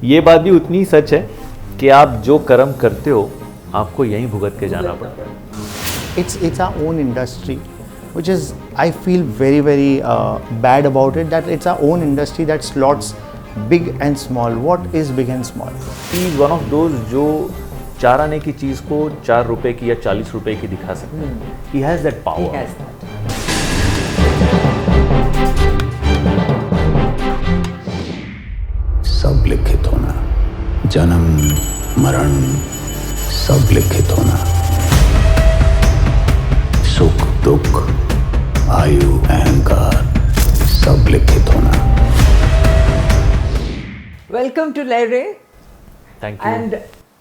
ये बात भी उतनी सच है कि आप जो कर्म करते हो आपको यहीं भुगत के जाना पड़ता है. It's our own industry, which is, I feel very bad about it, that it's our own industry that slots big and small. What is big and small? He is one of those जो 4 आने की चीज को 4 रुपए की या 40 रुपए की दिखा सकते हैं. He has that power. He has that. सब लिखित होना, जन्म मरण सब लिखित होना, सुख दुख आयु अहंकार सब लिखित होना. Welcome to Lehren. Thank you. And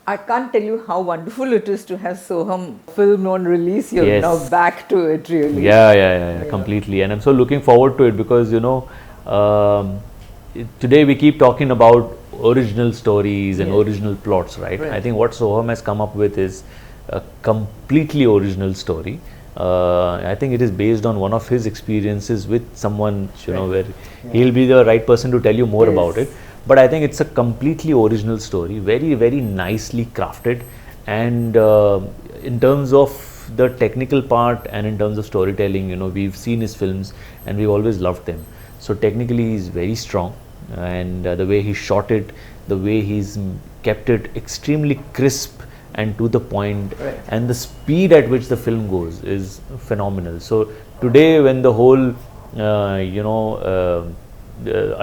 I can't tell you how wonderful it is to have Soham film on release. You're Yes. now back to it, really. Yeah, completely. And I'm so looking forward to it because, today we keep talking about original stories and original plots, right? I think what Soham has come up with is a completely original story. I think it is based on one of his experiences with someone, where he'll be the right person to tell you more about it. But I think it's a completely original story, very nicely crafted, and in terms of the technical part and in terms of storytelling, we've seen his films and we've always loved them. So technically he's very strong, and the way he shot it, the way he's kept it extremely crisp and to the point, and the speed at which the film goes is phenomenal. So today when the whole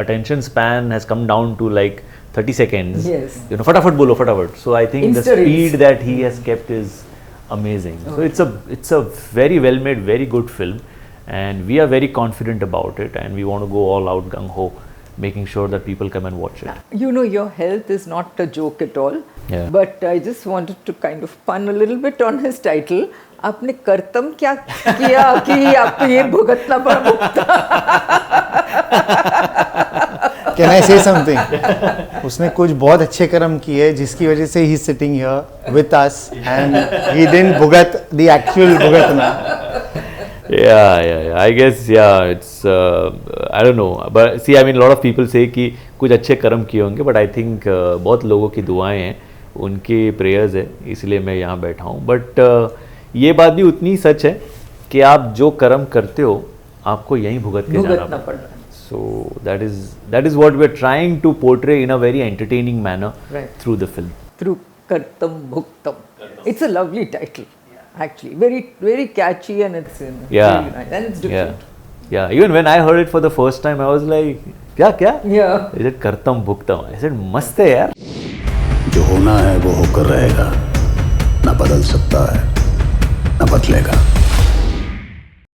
attention span has come down to like 30 seconds. Yes. Fatafat bolo, fatafat. So I think the Insta-reels. speed that he has kept is amazing. So it's a very well made, very good film, and we are very confident about it, and we want to go all out gung ho, making sure that people come and watch it. Your health is not a joke at all. Yeah. But I just wanted to kind of pun a little bit on his title. आपने कर्तम क्या किया कि आपको ये भुगतना पड़ा भुगता? Can I say something? उसने कुछ बहुत अच्छे कर्म किए जिसकी वजह से he is sitting here with us and he didn't bhugat the actual bhugatna. Yeah. I guess, it's, I don't know. But see, I mean, a lot of people say कि कुछ अच्छे कर्म किए होंगे, but I think बहुत लोगों की दुआएं हैं, उनके prayers है, इसलिए मैं यहाँ बैठा हूँ. But ये बात भी उतनी सच है कि आप जो कर्म करते हो आपको यहीं भुगत के जाना पड़ता है. So that is what we are trying to portray in a very entertaining manner through the film. Through Kartam Bhugtam. It's a lovely title, actually. Very catchy, and it's really nice, and it's different. Yeah. Even when I heard it for the first time, I was like, क्या? Yeah. I said Kartam Bhugtam. I said मस्त है यार. जो होना है वो होकर रहेगा, ना बदल सकता है ना बदलेगा.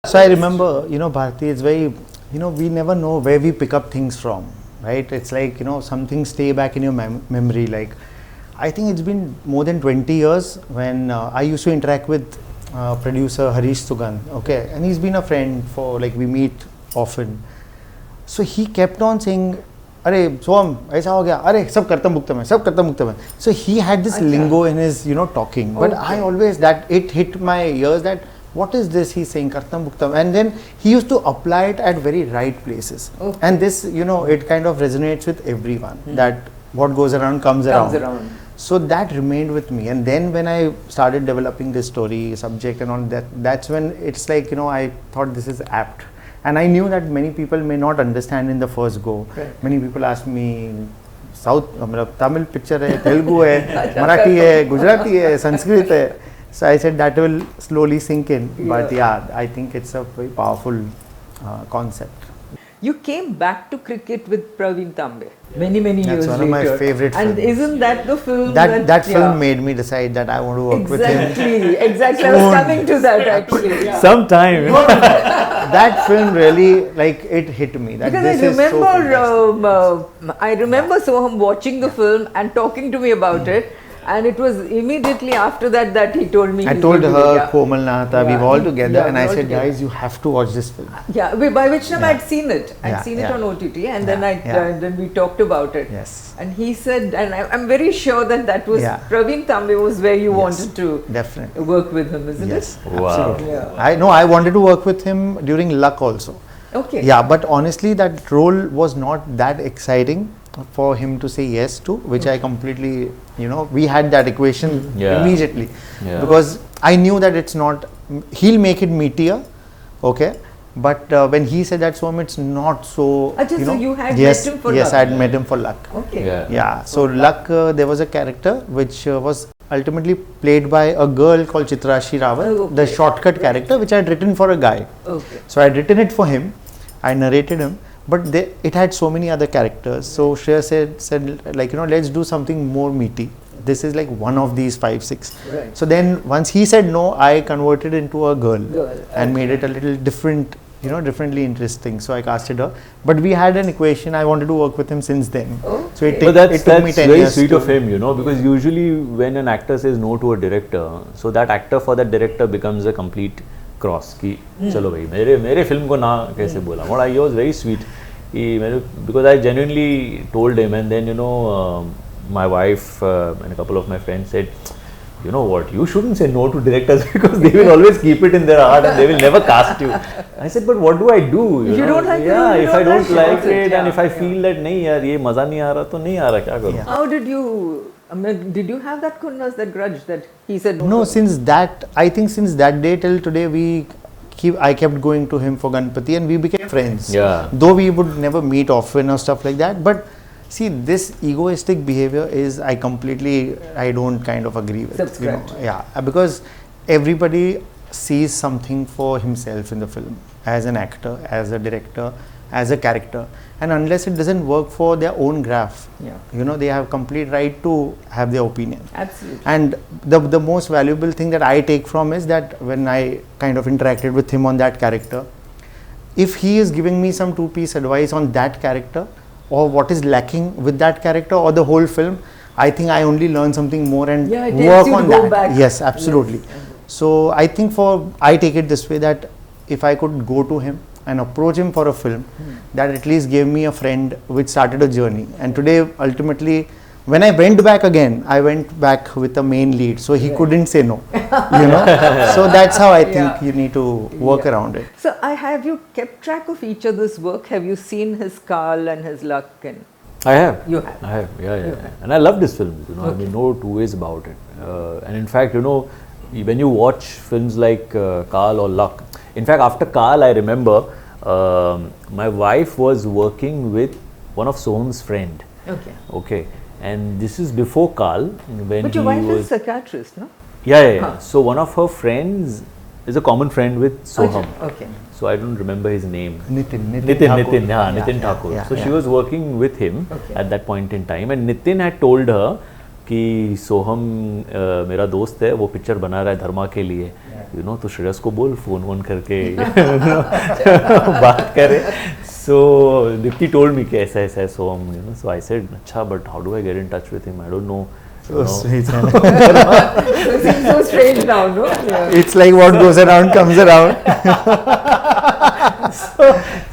So I remember, Bharati, it's very, we never know where we pick up things from, right? It's like, some things stay back in your memory. Like, I think it's been more than 20 years when I used to interact with producer Harish Sugandh, okay? And he's been a friend for, like, we meet often. So he kept on saying, अरे सोहम ऐसा हो गया, अरे सब कर्तम भुक्तम है. So he had this lingo in his, talking. But I always, that it hit my ears that, what is this he's saying, Kartam Bhugtam? And then he used to apply it at very right places. Okay. And this, it kind of resonates with everyone, that what goes around comes around. So that remained with me. And then when I started developing this story, subject and all that, that's when it's like, I thought this is apt. And I knew that many people may not understand in the first go. Right. Many people ask me, Tamil picture hai, Telugu hai, Marathi hai, Gujarati hai, Sanskrit hai. So I said that will slowly sink in. But I think it's a very powerful concept. You came back to cricket with Praveen Tambe many years later. That's one of my favorite films. And isn't that the film that film made me decide that I want to work with him. Exactly. I was coming to that actually. Sometime. That film really, it hit me. That Because I remember Soham watching the film and talking to me about it. And it was immediately after that he told me. I told her, Komal Nahata, we were all together, and I said, guys, you have to watch this film. Yeah, by which time I'd seen it. I'd seen it on OTT, and then we talked about it. Yes. And he said, and I'm very sure that was Praveen Tambe was where you wanted to definitely work with him, isn't it? Yes, Wow. absolutely. Yeah. I wanted to work with him during Luck also. Okay. Yeah, but honestly, that role was not that exciting. for him to say yes to, which I completely, we had that equation immediately, because I knew that it's not, he'll make it meatier, okay, but when he said that Soham, it's not so, so you had yes, met him for yes, luck. I had met him for luck. Okay. Yeah. So luck, there was a character which was ultimately played by a girl called Chitrashi Rawat, the shortcut character, which I had written for a guy. Okay. So I had written it for him, I narrated him, but it had so many other characters. So Shreya said like, let's do something more meaty. This is like one of these 5, 6. Right. So then once he said no, I converted into a girl and made it a little different, differently interesting. So I casted her. But we had an equation. I wanted to work with him since then. Okay. So it that's took me 10 very years. sweet of him, because usually when an actor says no to a director, so that actor for that director becomes a complete cross. Ki, chalo bhai, mere film ko na kaise bola. What I was very sweet. Because I genuinely told him, and then my wife and a couple of my friends said, you know what, you shouldn't say no to directors because they will always keep it in their heart and they will never cast you. I said, but what do I do? You don't like it. Yeah, if I don't like it yeah, and if I feel that nahi yaar, ye maza nahi aa raha, to nahi aa raha, kya karu? How did you, did you have that kunnas, that grudge that he said no? No, since that day till today, I kept going to him for Ganpati and we became friends. Yeah. Though we would never meet often or stuff like that, but see, this egoistic behavior is, I don't kind of agree with. Subscribe. Yeah, because everybody sees something for himself in the film, as an actor, as a director, as a character, and unless it doesn't work for their own graph, they have complete right to have their opinion. Absolutely. And the most valuable thing that I take from is that when I kind of interacted with him on that character, if he is giving me some 2-piece advice on that character, or what is lacking with that character or the whole film, I think I only learn something more and work on that. Back. Yes, absolutely. Yes. So I think I take it this way, that if I could go to him and approach him for a film, that at least gave me a friend which started a journey. And today, ultimately, when I went back again, I went back with a main lead, so he couldn't say no. So that's how I think you need to work around it. So have you kept track of each other's work? Have you seen his Kaal and his Luck? And I have. You have? I have, yeah. And I love this film, I mean, no two ways about it. And in fact, when you watch films like Kaal or Luck, in fact, after Kaal, I remember my wife was working with one of Soham's friend. Okay. And this is before Kaal. But your wife is a psychiatrist, no? Yeah. So one of her friends is a common friend with Soham. Okay. So I don't remember his name. Nitin Thakur. So she was working with him at that point in time, and Nitin had told her कि सोहम मेरा दोस्त है, वो picture बना रहा है धर्मा के लिए, तो श्रेयस को बोल फोन करके बात करे. So Dipti told me कि ऐसा है सोहम, so I said, अच्छा, but how do I get in touch with him? I don't know. So sweet. So it seems so strange now, no? It's like what goes around comes around.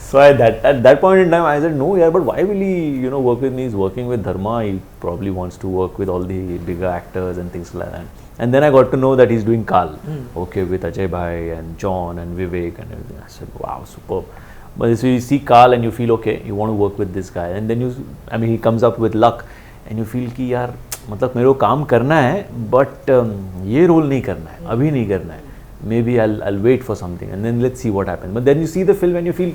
So at that point in time, I said, no, but why will he, work with me? He's working with Dharma. He probably wants to work with all the bigger actors and things like that. And then I got to know that he's doing Kaal, with Ajay Bhai and John and Vivek and everything. I said, wow, superb. But so you see Kaal and you feel, okay, you want to work with this guy. And then he comes up with Luck and you feel कि यार, मतलब मेरे को काम करना है, but ये role नहीं करना है, अभी नहीं करना है. Maybe I'll wait for something and then let's see what happens. But then you see the film and you feel,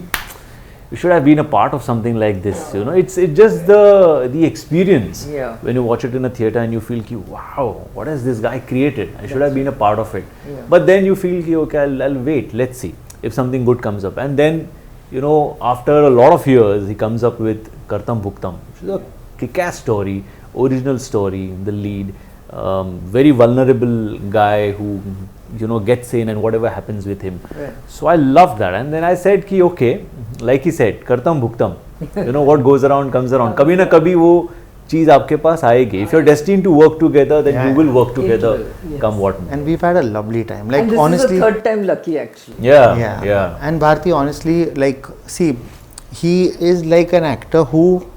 you should have been a part of something like this. It's just the experience. When you watch it in a theater and you feel, wow, what has this guy created? I should have been a part of it. But then you feel, okay, I'll wait. Let's see if something good comes up. And then, after a lot of years, he comes up with Kartam Bhugtam, which is a kick-ass story, original story, the lead, very vulnerable guy who gets in and whatever happens with him. So I love that. And then I said ki okay, like he said, Kartam Bhugtam, what goes around comes around. Kabhi na kabhi wo cheez aapke paas aayegi. If you're destined to work together, then you will work together, come what may. And we've had a lovely time. Like, and this honestly, is the third time lucky actually. Yeah. And Bharati, honestly, like, see, he is like an actor who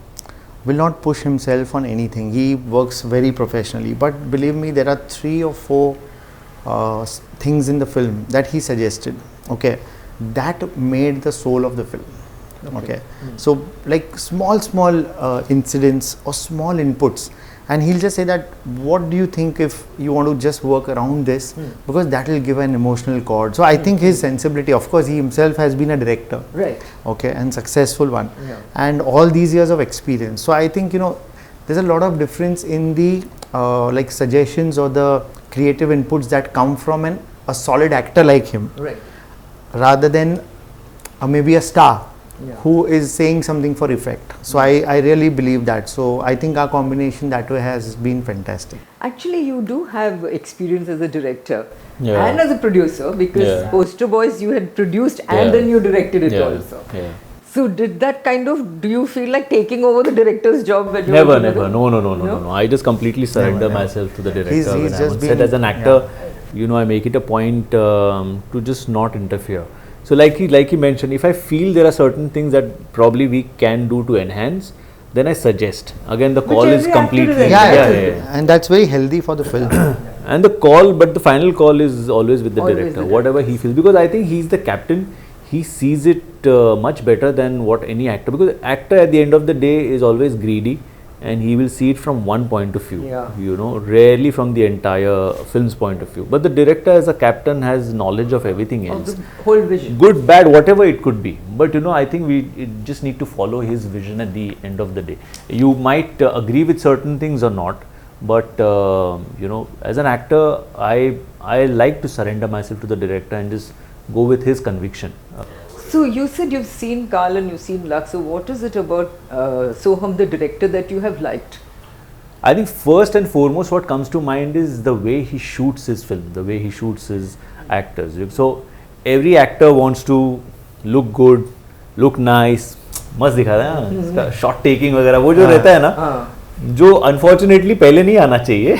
will not push himself on anything. He works very professionally. But believe me, there are 3 or 4 things in the film that he suggested, that made the soul of the film. Okay. So like small incidents or small inputs, and he'll just say that, what do you think if you want to just work around this, because that will give an emotional chord. So I think his sensibility, of course he himself has been a director, Right. okay, and successful one, Yeah. and all these years of experience. So I think, you know, there's a lot of difference in the like suggestions or the creative inputs that come from a solid actor like him, Right. rather than maybe a star Yeah. who is saying something for effect. So I really believe that. So I think our combination that way has been fantastic. Actually, you do have experience as a director Yeah. and as a producer, because Yeah. Poster Boys you had produced and Yeah. then you directed it Yeah. also. Yeah. So did that kind of, do you feel like taking over the director's job when you Never, were never. together? No. I just completely surrender myself to the director. He's when just I'm on set been- as an actor, you know, I make it a point to just not interfere. So like he mentioned, if I feel there are certain things that probably we can do to enhance, then I suggest. Again, the call is every actor is completely entitled to. And that's very healthy for the film. And the call, but the final call is always with the Always director, the whatever he feels, because I think he's the captain. He sees it much better than what any actor, because actor at the end of the day is always greedy, and he will see it from one point of view, Yeah. you know, rarely from the entire film's point of view. But the director as a captain has knowledge of everything Of else, the whole vision. good, bad, whatever it could be. But you know, I think we just need to follow his vision at the end of the day. You might agree with certain things or not, but you know, as an actor, I like to surrender myself to the director and just go with his conviction. So you said you've seen Karl and you've seen Lux. So what is it about Soham, the director, that you have liked? I think first and foremost what comes to mind is the way he shoots his film, the way he shoots his actors. So every actor wants to look good, look nice, मस्त दिखा रहा है इसका shot taking वगैरह वो जो रहता है ना, जो अनफॉर्चुनेटली पहले नहीं आना चाहिए,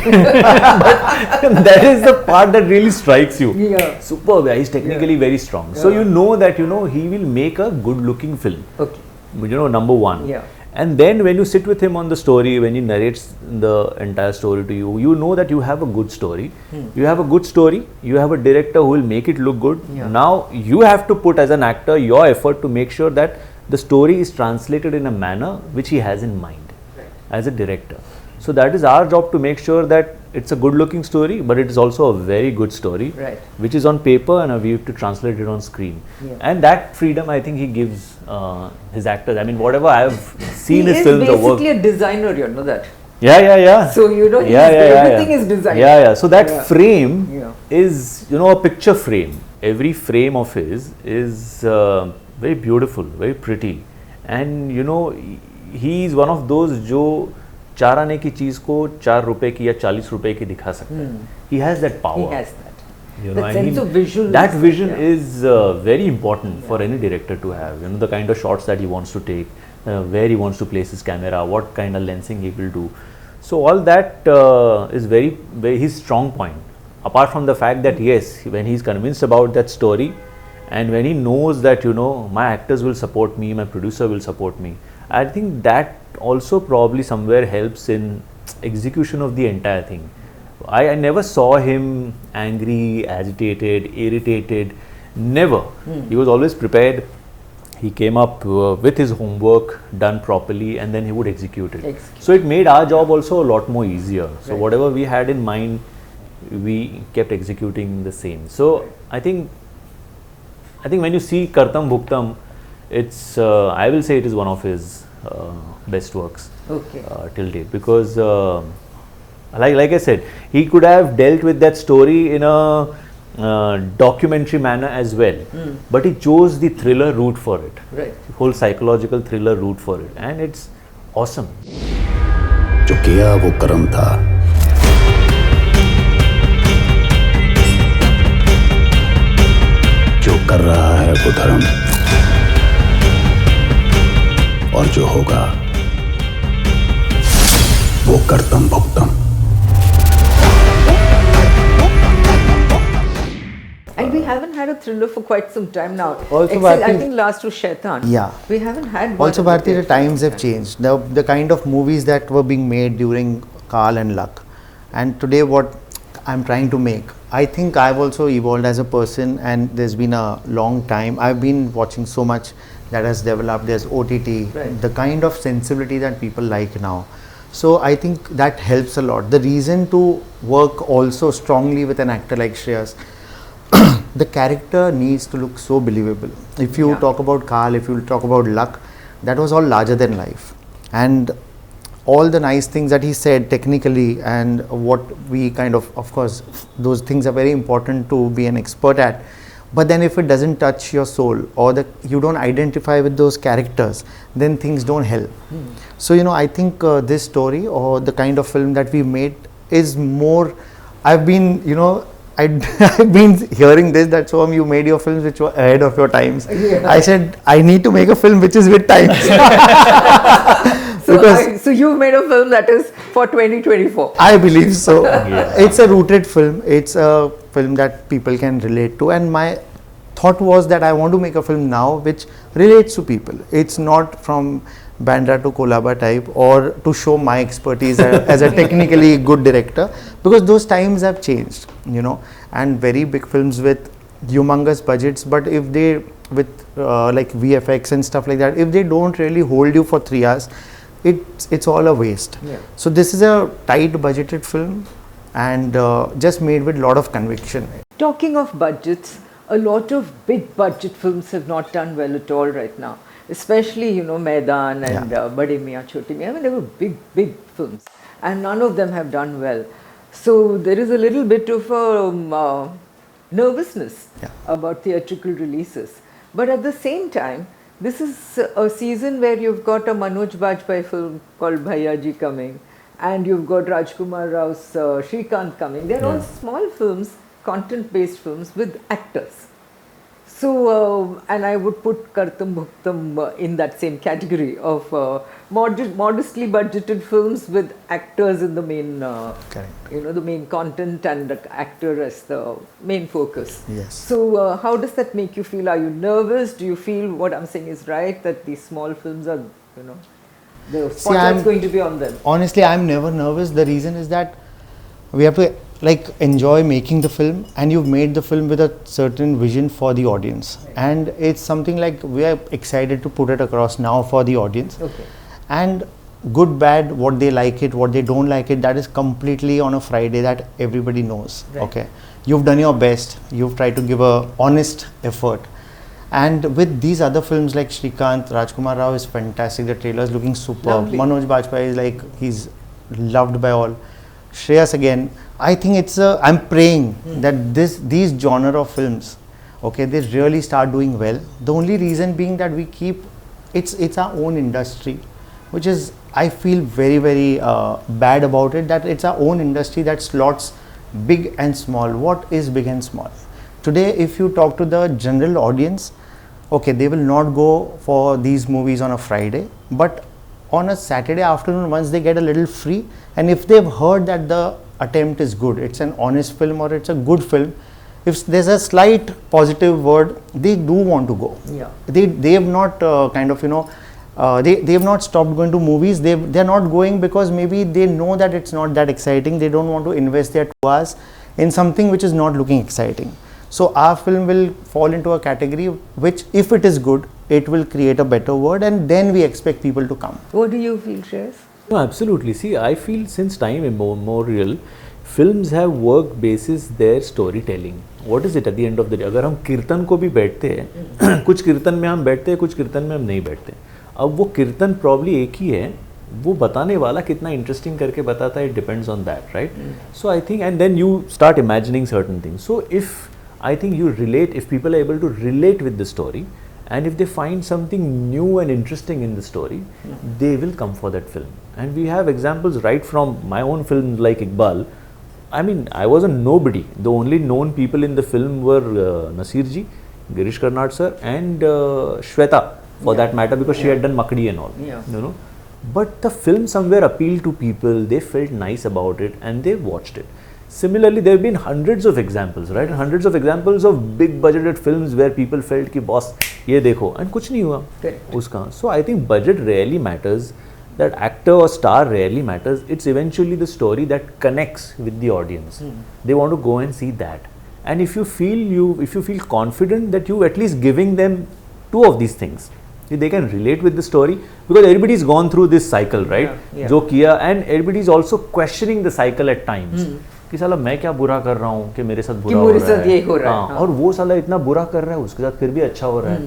that is the part that really strikes you. Yeah. Superb, he's technically very strong. So you know that, you know, he will make a good looking film. Okay. You know, number one. Yeah. And then when you sit with him on the story, when he narrates the entire story to you, you know that you have a good story. You have a good story, you have a director who will make it look good. Yeah. Now you have to put as an actor your effort to make sure that the story is translated in a manner which he has in mind as a director. So that is our job, to make sure that it's a good looking story, but it is also a very good story, Right. which is on paper, and we have to translate it on screen. Yeah. And that freedom I think he gives his actors. I mean, whatever I have seen He his is films or work. basically a designer, you know that. Yeah. So you know, everything is designed. Yeah. So that Yeah. frame Yeah. is, you know, a picture frame. Every frame of his is very beautiful, very pretty, and you know, he is one of those जो 4 आने की चीज को 4 रुपए की या 40 रुपए की दिखा सकता है. He has that power. He has that. You The know, I sense mean, of visual. that vision yeah. is very important for any director to have. You know, the kind of shots that he wants to take, where he wants to place his camera, what kind of lensing he will do. So all that is very his strong point. Apart from the fact that yes, when he's convinced about that story, and when he knows that, you know, my actors will support me, my producer will support me, I think that also probably somewhere helps in execution of the entire thing. I never saw him angry, agitated, irritated, never. He was always prepared. He came up with his homework done properly, and then he would execute it. So it made our job also a lot more easier. So Right. whatever we had in mind, we kept executing the same. So I think when you see Kartam Bhugtam, it's I will say it is one of his best works Okay. till date, because like I said, he could have dealt with that story in a documentary manner as well, but he chose the thriller route for it, Right. whole psychological thriller route for it, and it's awesome. जो किया वो कर्म था, जो कर रहा है वो धर्म, और जो होगा वो कर्तम भुक्तम. And we haven't had a thriller for quite some time now. Also, Except, I Bharti- think last was Shaitan. Yeah. We haven't had one. Also, of the Bharti, the big- times have changed. The kind of movies that were being made during Karl and Luck, and today what I'm trying to make. I think I've also evolved as a person, and there's been a long time. I've been watching so much that has developed. There's OTT, Right. the kind of sensibility that people like now. So I think that helps a lot. The reason to work also strongly with an actor like Shreyas, the character needs to look so believable. If you Yeah. talk about Carl, if you talk about Luck, that was all larger than life. And all the nice things that he said technically, and what we kind of course, those things are very important to be an expert at. But then if it doesn't touch your soul, or you don't identify with those characters, then things don't help. So, I think this story, or the kind of film that we made, is more, I've been, I've been hearing this, that Soham, you made your films which were ahead of your times. Yeah. I said, I need to make a film which is with times. So you made a film that is for 2024. I believe so. Yeah. It's a rooted film. It's a film that people can relate to. And my thought was that I want to make a film now which relates to people. It's not from Bandra to Kolaba type, or to show my expertise as a technically good director, because those times have changed, and very big films with humongous budgets, but if they, with like VFX and stuff like that, if they don't really hold you for 3 hours, it's all a waste. Yeah. So this is a tight budgeted film, and just made with a lot of conviction. Talking of budgets, a lot of big budget films have not done well at all right now. Especially, Maidan and Bade Miyan Chote Miyan. I mean, they were big films, and none of them have done well. So there is a little bit of a nervousness about theatrical releases. But at the same time, this is a season where you've got a Manoj Bajpayee film called Bhaiyaji coming, and you've got Rajkumar Rao's Shrikant coming. They're all small films, content-based films with actors. So, and I would put Kartam Bhugtam in that same category of modestly budgeted films with actors in the main, Correct. the main content, and the actor as the main focus. Yes. So, how does that make you feel? Are you nervous? Do you feel what I'm saying is right, that these small films are, the spotlight's going to be on them? Honestly, I'm never nervous. The reason is that we have to enjoy making the film, and you've made the film with a certain vision for the audience, and it's something like we are excited to put it across now for the audience. Okay. And good, bad, what they like it, what they don't like it, that is completely on a Friday, that everybody knows. Right. Okay, you've done your best, you've tried to give a honest effort. And with these other films like Shrikant, Rajkumar Rao is fantastic, the trailer is looking superb. Lovely. Manoj Bajpayee is he's loved by all. Shreyas again, I think I'm praying that these genre of films, they really start doing well. The only reason being that we keep, it's our own industry, which is, I feel very, very bad about it, that it's our own industry that slots big and small. What is big and small? Today, if you talk to the general audience, they will not go for these movies on a Friday, but on a Saturday afternoon, once they get a little free, and if they've heard that the attempt is good, it's an honest film or it's a good film, if there's a slight positive word, they do want to go. Yeah. They have not they have not stopped going to movies. They're not going because maybe they know that it's not that exciting. They don't want to invest their 2 hours in something which is not looking exciting. So our film will fall into a category which, if it is good, it will create a better word, and then we expect people to come. What do you feel, Shreyas? No, absolutely. See, I feel since time immemorial, films have worked basis their storytelling. What is it at the end of the day? अगर हम कीर्तन को भी बैठते हैं, कुछ कीर्तन में हम बैठते हैं, कुछ कीर्तन में हम नहीं बैठते. अब वो कीर्तन प्रॉब्ली एक ही है, वो बताने वाला कितना इंटरेस्टिंग करके बताता है, it depends on that, right? So I think, and then you start imagining certain things. So if I think you relate, if people are able to relate with the story, and if they find something new and interesting in the story, they will come for that film. And we have examples right from my own films like Iqbal. I mean, I was a nobody. The only known people in the film were Nasir ji, Girish Karnad sir, and Shweta, for that matter, because she had done Makdi and all. Yeah. But the film somewhere appealed to people. They felt nice about it, and they watched it. Similarly, there have been hundreds of examples, right? Hundreds of examples of big budgeted films where people felt कि boss ये देखो, and कुछ नहीं हुआ उसका. So I think budget rarely matters, that actor or star rarely matters. It's eventually the story that connects with the audience. They want to go and see that. And if you feel confident that you at least giving them two of these things, they can relate with the story, because everybody's gone through this cycle, right? जो किया, and everybody's also questioning the cycle at times. कि साला मैं क्या बुरा कर रहा हूँ कि मेरे साथ बुरा हो रहा है, हाँ, और वो साला इतना बुरा कर रहा है, उसके साथ फिर भी अच्छा हो रहा है,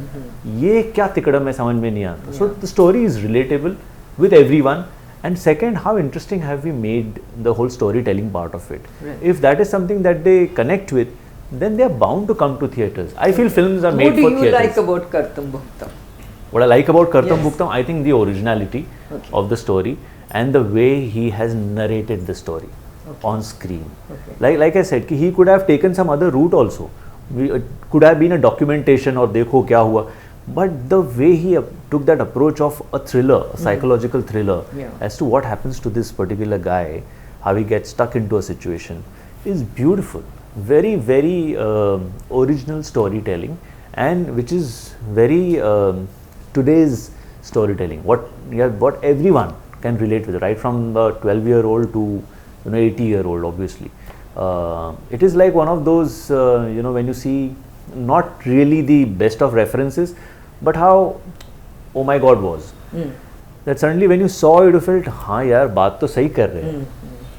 ये क्या तिकड़म है, समझ में नहीं आता. So the story is relatable with everyone. And second, how interesting have we made the whole storytelling part of it? If that is something that they connect with, then they are bound to come to theatres. I feel films are made for theatres. What do you like about Kartam Bhugtam? What I like about Kartam Bhugtam, I think the originality of the story and the way he has narrated the story on screen. Like I said, he could have taken some other route also. It could have been a documentation or dekho kya hua. But the way he took that approach of a thriller, a psychological thriller, as to what happens to this particular guy, how he gets stuck into a situation, is beautiful. Very, very original storytelling, and which is very today's storytelling. What everyone can relate with, right from the 12-year-old to 80-year-old, obviously. It is like one of those, when you see not really the best of references, but how oh my god was. That suddenly when you saw it, you felt, हाँ यार बात तो सही कर रहे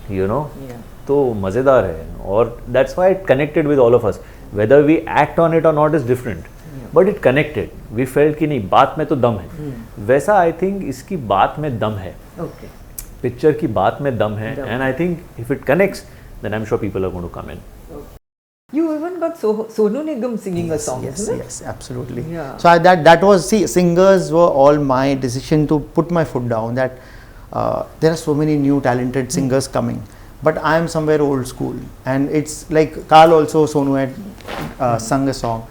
हैं, तो मज़ेदार है. और that's why it connected with all of us. Whether we act on it or not is different, but it connected. We felt कि नहीं, बात में तो दम है. वैसा I think इसकी बात में दम है. Picture की बात में दम है, and I think if it connects, then I'm sure people are going to come in. You even got Sonu Nigam singing a song, isn't it? Yes, absolutely. Yeah. So that was, singers were all my decision to put my foot down, that there are so many new talented singers coming, but I am somewhere old school, and it's like Carl also, Sonu had sung a song,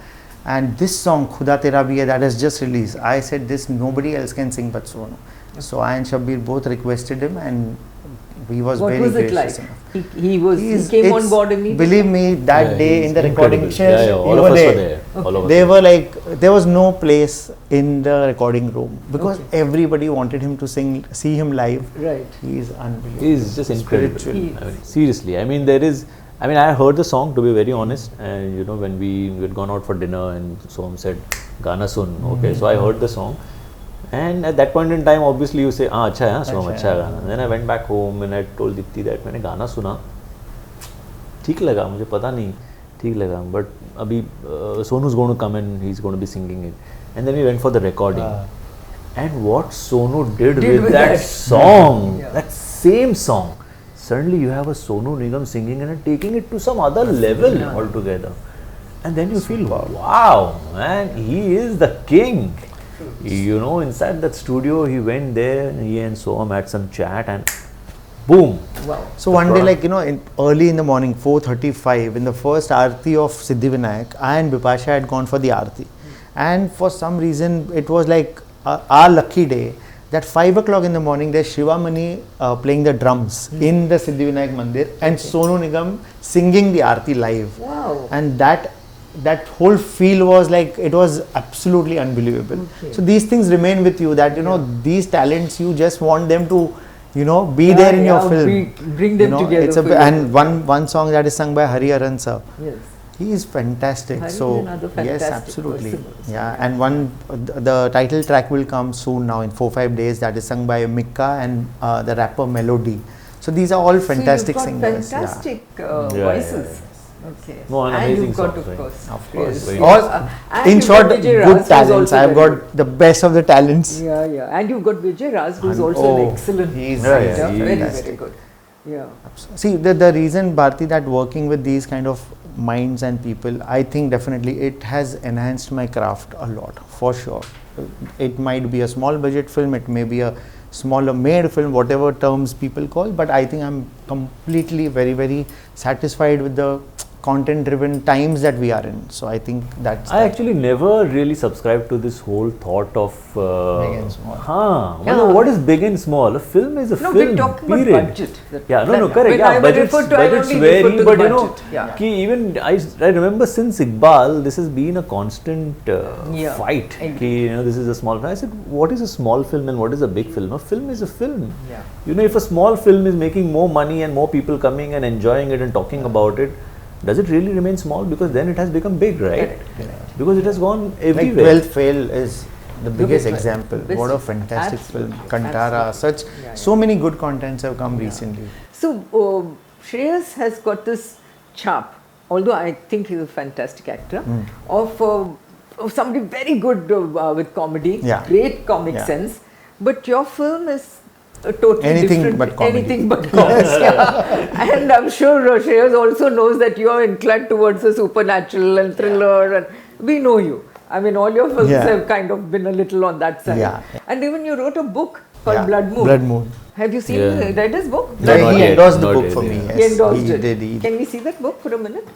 and this song Khuda Tera Bhi Hai that has just released, I said this nobody else can sing but Sonu. So I and Shabbir both requested him, and he was very gracious enough. He came on board immediately. Believe me, that day in the recording chair, all of us were there. They were like, there was no place in the recording room, because everybody wanted him to see him live. Right. He is unbelievable. He is just incredible. Seriously, I heard the song, to be very honest, and when we had gone out for dinner and Soham said, Gana sun, okay, so I heard the song. And at that point in time, obviously you say, अच्छा है, Soham अच्छा गाना. Then I went back home and I told Dipti that मैंने गाना सुना, ठीक लगा, मुझे पता नहीं, ठीक लगा. But अभी Sonu's going to come and he's going to be singing it. And then we went for the recording. And what Sonu did with that song, that same song, suddenly you have a Sonu Nigam singing and taking it to some other level altogether. And then you feel, wow, man, he is the king. Inside that studio, he went there, he and Soham had some chat, and boom. Wow. So one day, early in the morning, 4:35, in the first Aarti of Siddhivinayak, I and Bipasha had gone for the Aarti. And for some reason, it was like our lucky day that 5 o'clock in the morning, there's Shivamani playing the drums in the Siddhivinayak Mandir, and Sonu Nigam singing the Aarti live. Wow. And that whole feel was like, it was absolutely unbelievable. So these things remain with you, that these talents, you just want them to be there in your film, bring them together. And one song that is sung by Hari Haran sir, he is fantastic. Hari so is another fantastic yes, absolutely person. And the title track will come soon now in 4-5 days, that is sung by Mikka and the rapper Melody. So these are all fantastic singers. Fantastic voices. Okay. No, and you've got, songs, of course. In short, good talents. I've got the best of the talents. Yeah. And you've got Vijay Raj, who's also an excellent writer. Very good. Yeah. See, the reason, Bharti, that working with these kind of minds and people, I think definitely it has enhanced my craft a lot, for sure. It might be a small budget film, it may be a smaller made film, whatever terms people call, but I think I'm completely very, very satisfied with the content driven times that we are in. So I think that's I actually never really subscribed to this whole thought of big and small. What is big and small? A film is a film. We're talking period. about budget. Correct. Budgets vary, but even I remember since Iqbal, this has been a constant fight. This is a small film. I said, what is a small film and what is a big film? A film is a film. If a small film is making more money and more people coming and enjoying it and talking about it, does it really remain small? Because then it has become big, right? Correct. Because it has gone everywhere. Like Wealth Fail is the biggest Right. example. Best- What a fantastic film. absolutely, Kantara, absolutely. such so many good contents have come recently. So, Shreyas has got this chap, although I think he's a fantastic actor, of somebody very good with comedy, Yeah. great comic Yeah. sense, but your film is totally Anything different. but comedy. Anything but comedy. Yeah. And I'm sure Shreyas also knows that you are inclined towards the supernatural and thriller, and we know you. I mean, all your films Yeah. have kind of been a little on that side. Yeah. And even you wrote a book called Yeah. Blood Moon. Blood Moon. Have you seen, Yeah. read his book? No, not he yet, endorsed the not book yet, for yeah. me. Yes, He endorsed he it. did. He Can we see that book for a minute?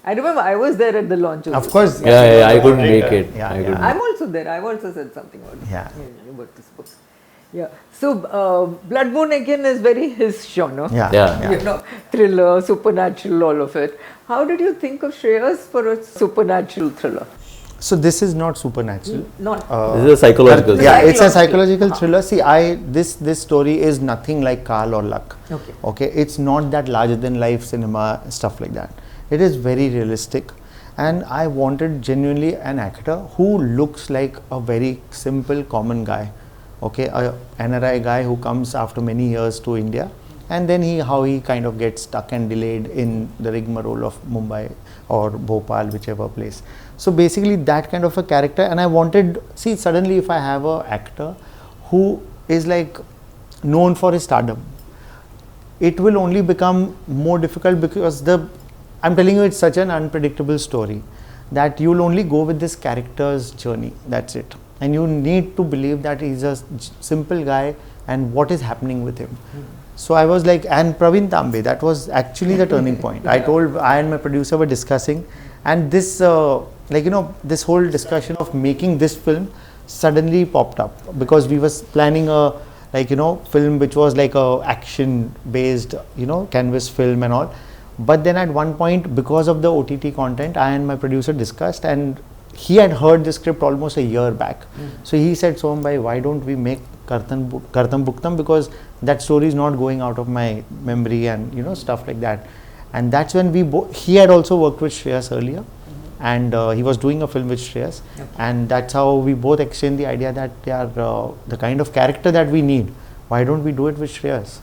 I remember I was there at the launch of Of this. course. Yeah, I couldn't make it. Yeah, I yeah. couldn't. I'm also there. I've also said something about it. Yeah. About this book. Yeah. So Blood Moon again is very his genre. Yeah. Yeah. You know, thriller, supernatural, all of it. How did you think of Shreyas for a supernatural thriller? So this is not supernatural. Not. This is a psychological. Yeah, it's a Psychological. psychological thriller. See, this story is nothing like Kal or Luck. Okay. Okay, it's not that larger than life cinema stuff like that. It is very realistic, and I wanted genuinely an actor who looks like a very simple, common guy. Okay, a NRI guy who comes after many years to India, and then how he kind of gets stuck and delayed in the rigmarole of Mumbai or Bhopal, whichever place. So basically that kind of a character, and I wanted, see, suddenly if I have a actor who is like known for his stardom, it will only become more difficult because I'm telling you, it's such an unpredictable story that you'll only go with this character's journey. That's it. And you need to believe that he's a simple guy and what is happening with him. So I was like, and Praveen Tambe, that was actually the turning point. I and my producer were discussing, and this, this whole discussion of making this film suddenly popped up because we was planning a, film which was like a action based, canvas film and all. But then at one point, because of the OTT content, I and my producer discussed, and he had heard the script almost a year back. So he said, Soham bhai, why don't we make Kartam Bhugtam, because that story is not going out of my memory and stuff like that. And that's when he had also worked with Shreyas earlier, and he was doing a film with Shreyas, and that's how we both exchanged the idea that they are the kind of character that we need. Why don't we do it with Shreyas?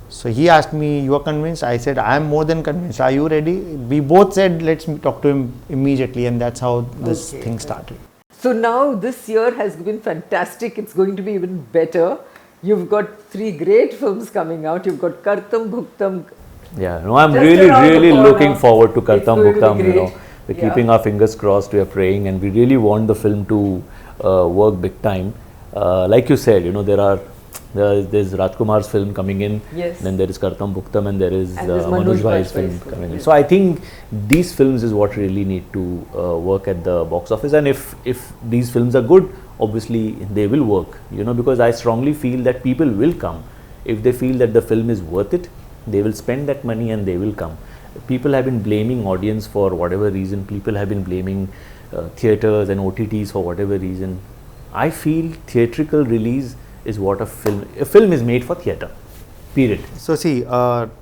So he asked me, you are convinced? I said, I am more than convinced. Are you ready? We both said, let's talk to him immediately, and that's how this thing started. So now this year has been fantastic. It's going to be even better. You've got 3 great films coming out. You've got Kartam Bhugtam. Yeah, no, I'm Just really, around the really corner. looking forward to It's Kartam going to be Bhugtam. great. We're Yeah. keeping our fingers crossed. We are praying, and we really want the film to work big time. Like you said, there's Rajkumar's film coming in. Yes. Then there is Kartam Bhugtam, and there is And there's Manoj Manoj Bhai's Bhai's film film. coming in. So I think these films is what really need to work at the box office. And if these films are good, obviously they will work. Because I strongly feel that people will come if they feel that the film is worth it. They will spend that money and they will come. People have been blaming audience for whatever reason. People have been blaming theatres and OTTs for whatever reason. I feel theatrical release is what a film is made for theatre, period. So see,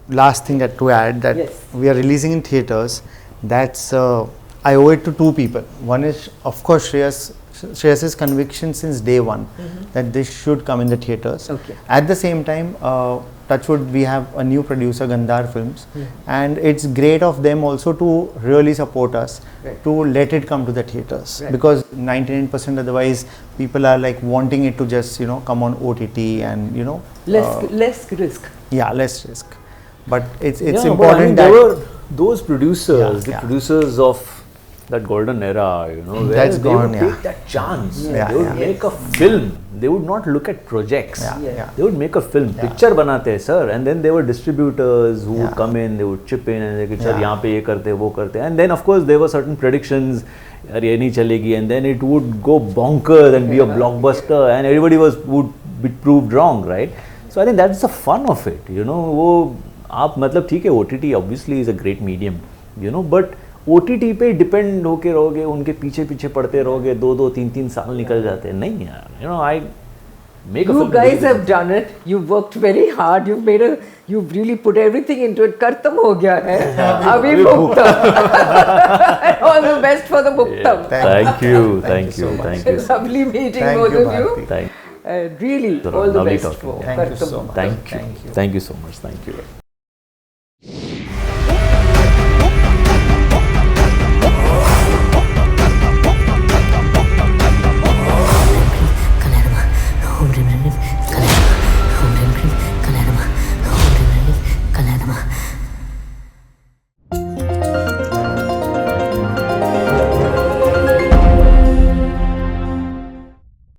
last thing to add that Yes. we are releasing in theatres, that's, I owe it to 2 people. One is, of course, Shreyas's conviction since day one that this should come in the theatres. Okay. At the same time, touchwood, we have a new producer, Gandhar Films, and it's great of them also to really support us, Right. to let it come to the theatres, Right. because 99% otherwise people are like wanting it to just come on OTT and Less risk. yeah, less risk. But it's Yeah, but I mean, important there that were those producers, the Yeah. producers of that golden era, where That's they gone, would yeah. take that chance. Yeah, They would yeah. make a film. They would not look at projects. Yeah, Yeah. yeah. They would make a film. Yeah. Picture banate hai, sir. And then there were distributors who would Yeah. come in, they would chip in and they could say, Yeah. यहाँ पे ये करते, वो करते. And then of course there were certain predictions, यार ये नहीं चलेगी, and then it would go bonkers and be a blockbuster, and everybody would be proved wrong, right? So I think that's the fun of it, वो आप मतलब ठीक है, OTT obviously is a great medium, but OTT पे depend होके रहोगे, उनके पीछे पीछे पड़ते रहोगे, 2-2, 3-3 साल निकल जाते हैं, नहीं यार, make a You film. guys have done it. You've worked very hard. You've really put everything into it. Kartam ho gaya hai. Abhi Bhugtam. All the best for the Bhugtam. Thank you. Thank you. Thank you. Lovely meeting Thank both you, of you. Bharati. Thank Really, all the Lovely best talking. for Thank you Kartam so much. Bhugtam. Thank you. Thank you so much. Thank you.